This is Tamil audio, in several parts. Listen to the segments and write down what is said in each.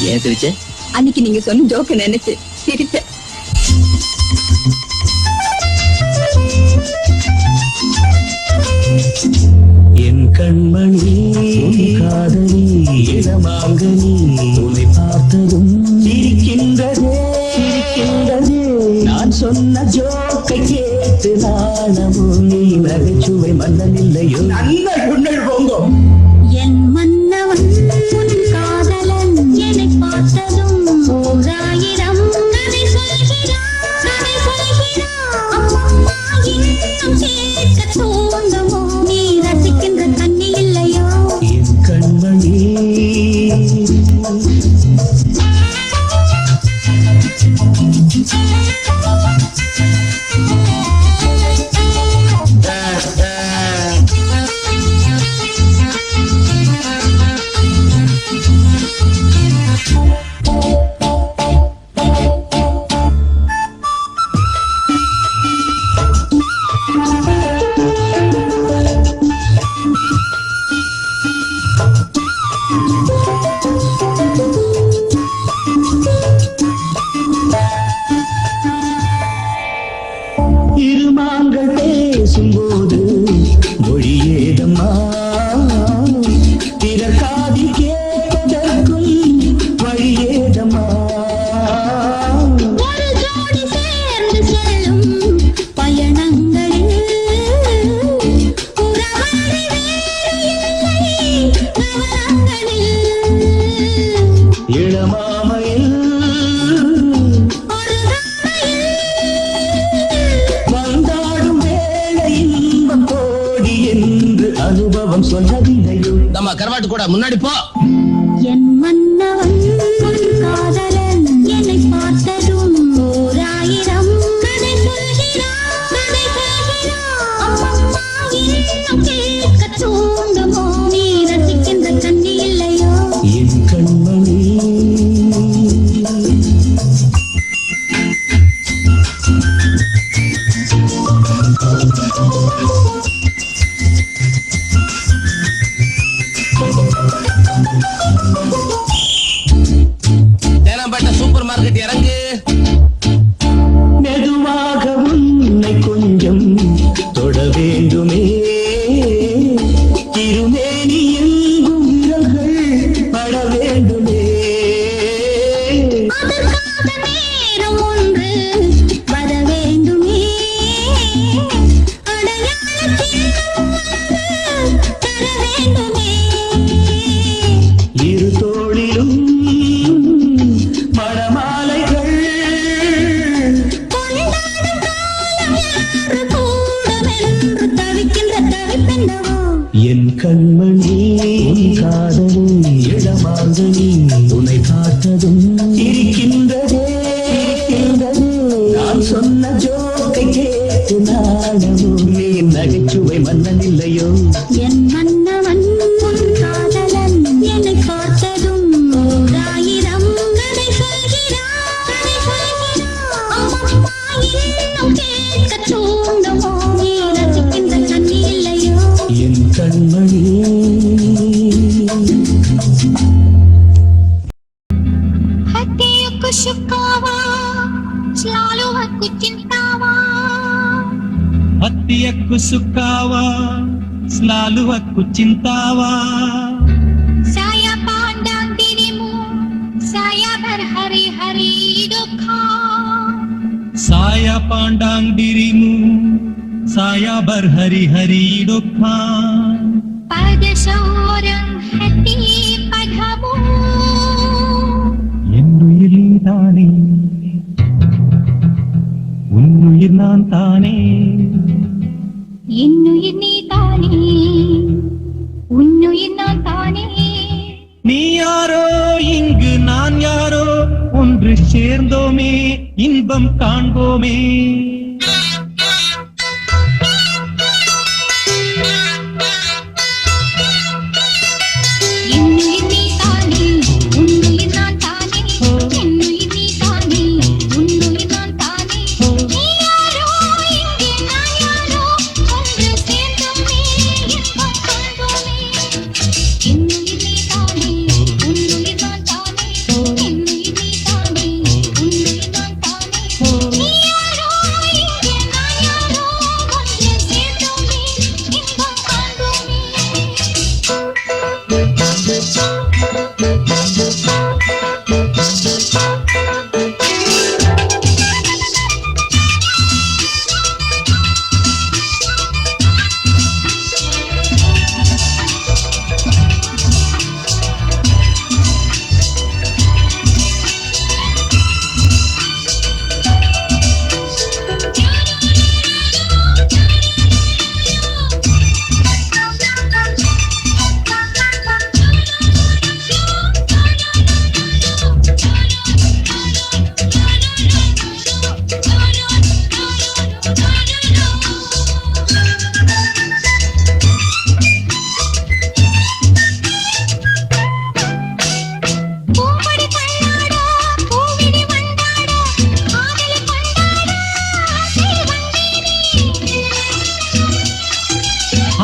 ஏன் சிரிச்ச? அன்னைக்கு நீங்க சொன்ன ஜோக்க நினைச்சு சிரிச்ச. என் கண்மணி காதலி இளமாங்கனி உன்னை பார்த்ததும் சிரிக்கின்றதே சிரிக்கின்றதே. நான் சொன்ன ஜோக்கை கேட்டு நாணமும் நீ நகைச்சுவை மன்னன் இல்லையோ. நல்ல குண்டல் போங்கோ. என் மன்னவன் உன் காதலன் என்னை பார்த்ததும் ஓராயிரம் கதை சொல்கிறான் கதை சொல்கிறான். அம்மம்மா இன்னும் கேட்க தூண்டுமோ நீ ரசிக்கின்ற கண்ணி இல்லையோ. என் கண்மணி இருமாங்கள் பேசும்போது மொழியேதம்மா பிறர் காதில் கேட்பதற்கும் வழியேதம்மா. ஒரு ஜோடி சேர்ந்து செல்லும் பயணங்களில் உறவாடி வேறு இல்லை கவனங்களில். இளமாமையில் ஒரு தாமையில் வந்தாடும் வேளை இன்பம் கோடி என்று அனுபவம் சொன்னதில்லையோ. நம்ம கரவாட்டு கூட முன்னாடி போ. என் மன்னவன் உன் காதலன் என்னை பார்த்ததும் ஓராயிரம் கதை சொல்கிறான் கதை சொல்கிறான். அம்மம்மா இன்னும் கேட்க தூண்டுமோ நீ ரசிக்கின்ற கண்ணி இல்லையோ. என் கண்மணி தேனாம்பேட்டை சூப்பர் மார்க்கெட் இறங்கு. மெதுவாக உன்னை கொஞ்சம் தொட வேண்டுமே. திருமேனி எங்கும் விரல்கள் பட வேண்டுமே. அதற்காக நேரம் ஒன்று வர வேண்டுமே. அடையாள சின்னம் ஒன்று தர வேண்டுமே. இரு தோளிலும் மணமாலைகள் கொண்டாடும் காலம் யாரு கூடமென்று தவிக்கின்ற தவிப்பென்னவோ. என் கண்மணி உன் காதலி இளமாங்கனி உன்னை பார்த்ததும் இருக்கின்றதே இருக்கின்றதே. நான் சொன்ன ஜோக்கை கேட்டு நாணமும் நீ நகைச்சுவை மன்னன் இல்லையோ. என் மன்னவன் உன் காதலன் என்னை பார்த்ததும் ஓராயிரம் கதை சொல்கிறான் கதை சொல்கிறான். அம்மம்மா இன்னும் கேட்க தூண்டுமோ நீ ரசிக்கின்ற கண்ணி இல்லையோ. என் கண்மணி Hati aku sukawa selalu aku cintawa. hati aku sukawa selalu aku cintawa. Saya pandang dirimu saya berhari-hari duka. Saya pandang dirimu saya berhari-hari duka. Pada seorang hati padamu. என்னுயிர் நீதானே உன்னுயிர் நான் தானே. என்னுயிர் நீதானே உன்னுயிர் நான் தானே. நீ யாரோ இங்கு நான் யாரோ ஒன்று சேர்ந்தோமே இன்பம் காண்போமே. என்னுயிர் நீதானே உன்னுயிர் நான் தானே. என்னுயிர் நீதானே உன்னுயிர் நான் தானே. நீ யாரோ இங்கே நான் யாரோ ஒன்று சேர்ந்தோமே இன்பம் காண்போமே. என்னுயிர் நீதானே உன்னுயிர் நான் தானே.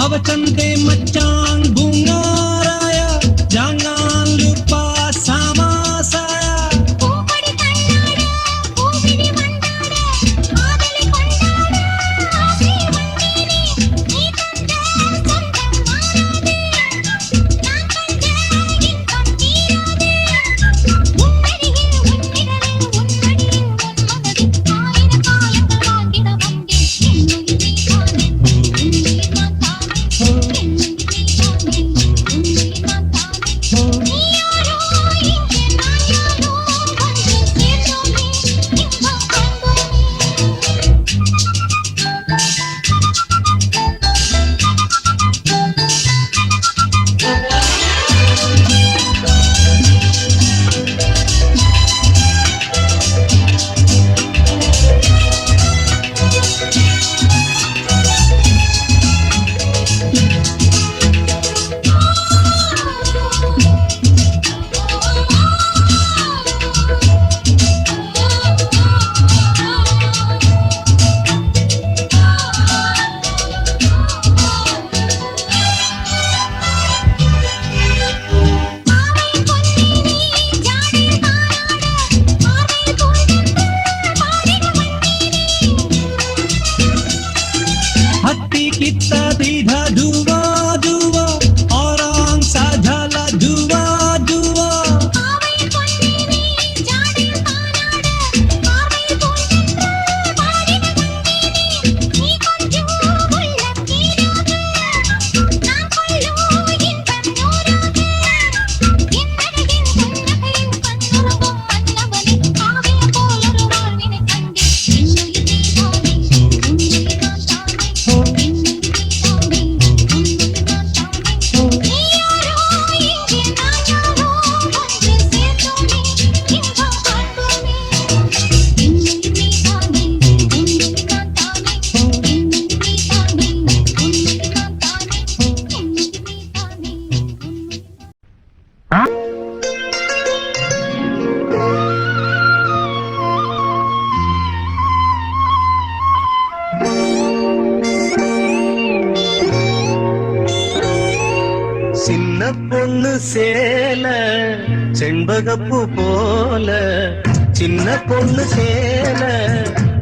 அவ சந்தே மச்சான் பூங்காராயா ஜாங்கான் லுப்பா சமாசாயா பூப்படி கண்ணாட பூவிழி வண்டாட காதலி கொண்டாட ஆசை வந்தேனே நீ தந்த சொந்தம் மாறாதே நான் கண்ட இன்பம் தீராதே உன்னடியில் உன்னிடலில் உன்னடியில் உன் மனதில் ஆயிரம் காலங்கள் வாழ்ந்திட வந்தேன் என்னுயிர் நீதானே உன்னுயிர் நான் தானே என்னுயிர் நீதானே உன்னுயிர் நான் தானே நீ யாரோ இங்கே நான் யாரோ ஒன்று சேர்ந்தோமே இன்பம் ஆவை பொன்னேனே ஜாடில் தானாட ஆவை போல் பாடிட வந்தேனே हत्ती कित्ता दीधा धुआ धुआ औरांग साझाला धुआ धुआ ஆவை பொன்னேனே ஜாடில் தானாட ஆவை போல் பாடிட வந்தேனே நீ கொஞ்சம் உள்ளம் தீராத நான் கொள்ளும் இன்பம் நூறாக என்னழகின் புன்னகையில் கண்ணுறங்கும் மன்னவனே ஆவிய போலொரு வாழ்வினை கண்டேன் என்னுயிர் நீதானே உன்னுயிர் நான் தானே என்னுயிர் நீதானே உன்னுயிர் நான் தானே நீ யாரோ இங்கே நான் யாரோ ஒன்று சேர்ந்தோமே இன்பம் காண்போமே என்னுயிர் நீதானே உன்னுயிர் நான் தானே என்னுயிர் நீதானே உன்னுயிர் நான் தானே என்னுயிர் நீதானே உன்னுயிர் சின்ன பொண்ணு சேல செண்பகப்பூ போல சின்ன பொண்ணு சேல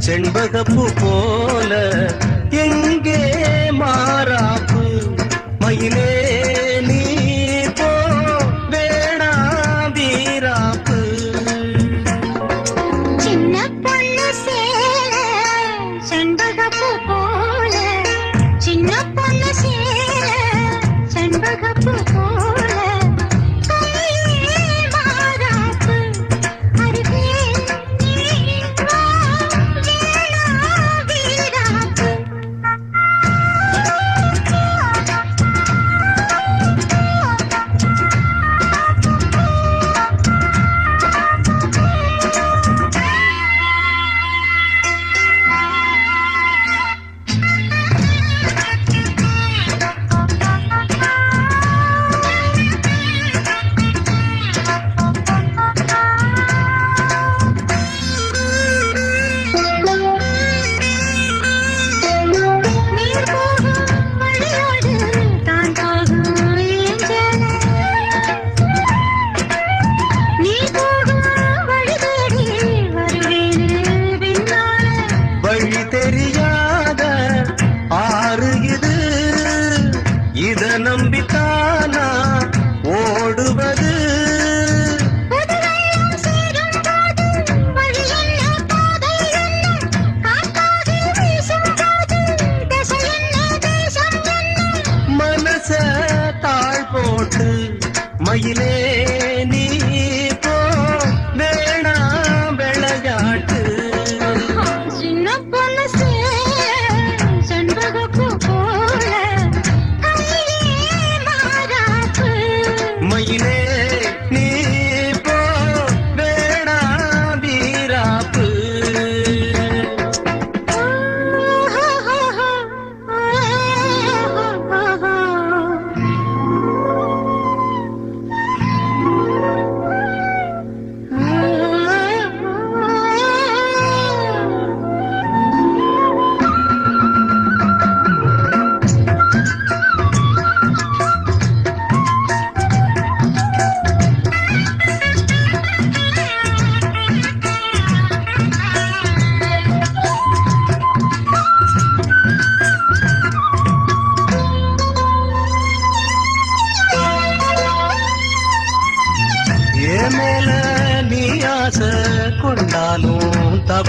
செண்பகப்பூ போல எங்கே மாறாப்பு மயிலே நீ போ வேணா வீராப்பு சின்ன பொண்ணு சேல செண்பகப்பூ போல சின்ன பொண்ணு சேல செண்பகப்பூ போல கையே மாறாப்பு அருகே நீ வா வேணா வீராப்பு நீர் போகும் வழியோடு தான் போகும் ஏஞ்சலே நீ போகும் வழி தேடி வருவேனே பின்னாலே வழி தெரியாத ஆறு இது இத நம்பித்தானா ஓடுவது புதுவெள்ளம் சேரும் போது வழி என்ன பாதை என்ன காற்றாகி வீசும் போது திசை என்ன தேசம் என்ன மனச தாழ் போட்டு மயிலே நீ போ வேணா விளையாட்டு சின்ன பொண்ணு செண்பகப்பூ போல கையிலே மாறாப்பு மயிலே நீ போ வேணா வீராப்பு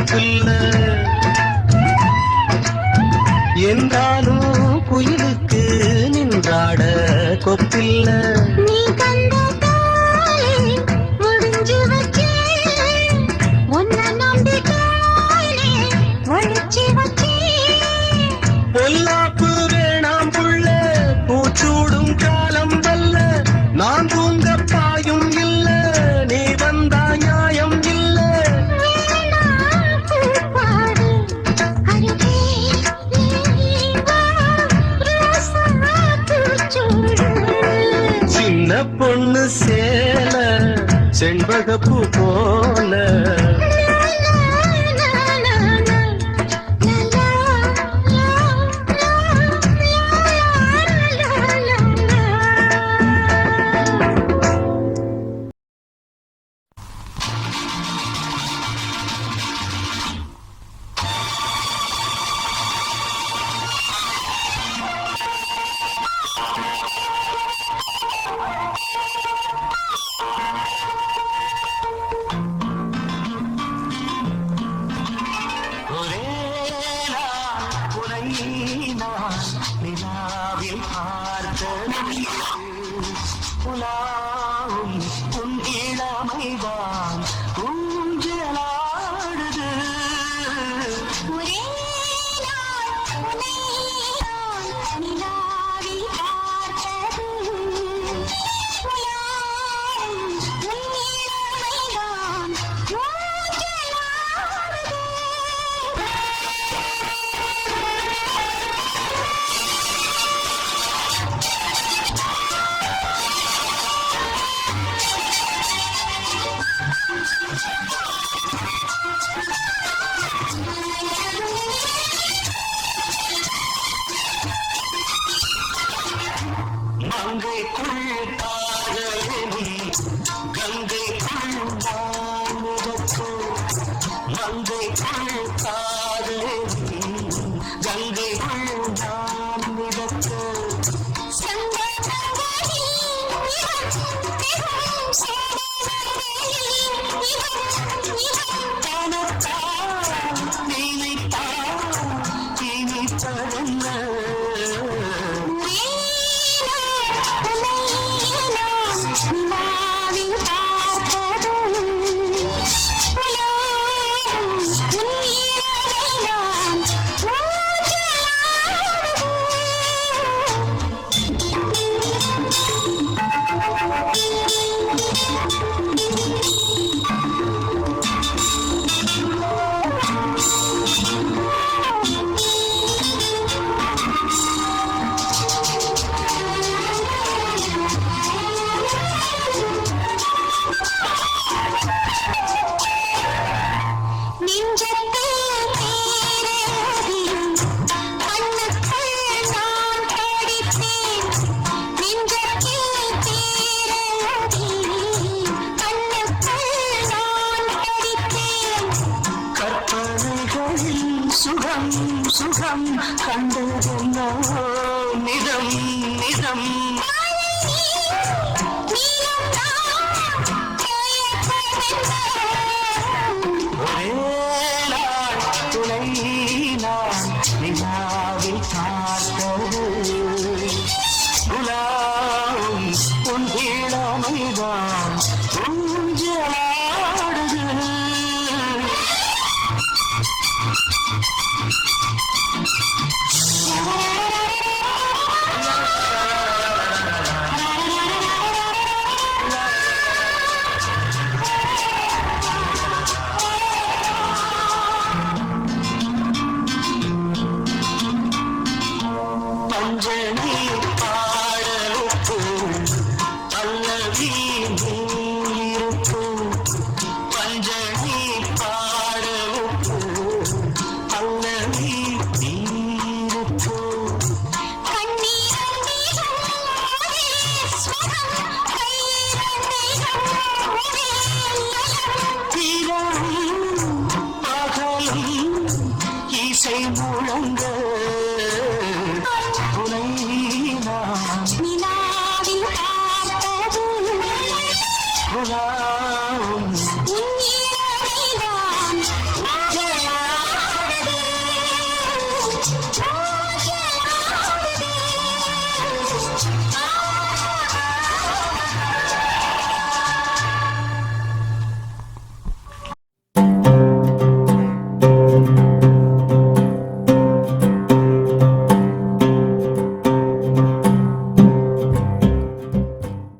பிள்ளை என்றாலும் குயிலுக்கு நின்றாட கொப்பில்ல நீ கண்ட தாலே முடிஞ்சு வச்சே உன்னை நம்பி தாலே ஒழிச்சு வச்சே பொல்லாப்பு வேணாம் புள்ள பூச்சூடும் காலம் வல்ல நான் தூங்க பாயும் இல்ல நீ வந்தா நியாயம் இல்ல வேணா பூப்பாடு அருகே நீ வா ரோசா பூச்சூடு சின்ன பொண்ணு சேல செண்பகப்பூ போல நிலாவில் பார்த்தது புலாவும் உன் இளமைதான் ஊஞ்சலாடுது ஒரே நாள் உன்னை நான் நிலாவில் பார்த்தது உலாவும் உன் இளமைதான் ஊஞ்சலாடுது மங்கைக்குள் காதலின் கங்கைக்குள் வானுதற்கு மங்கைக்குள் காதலின் கங்கைக்குள் வானுதற்கு சுகம் சுகம் கண்டதென்னோ நிதம் நிதம்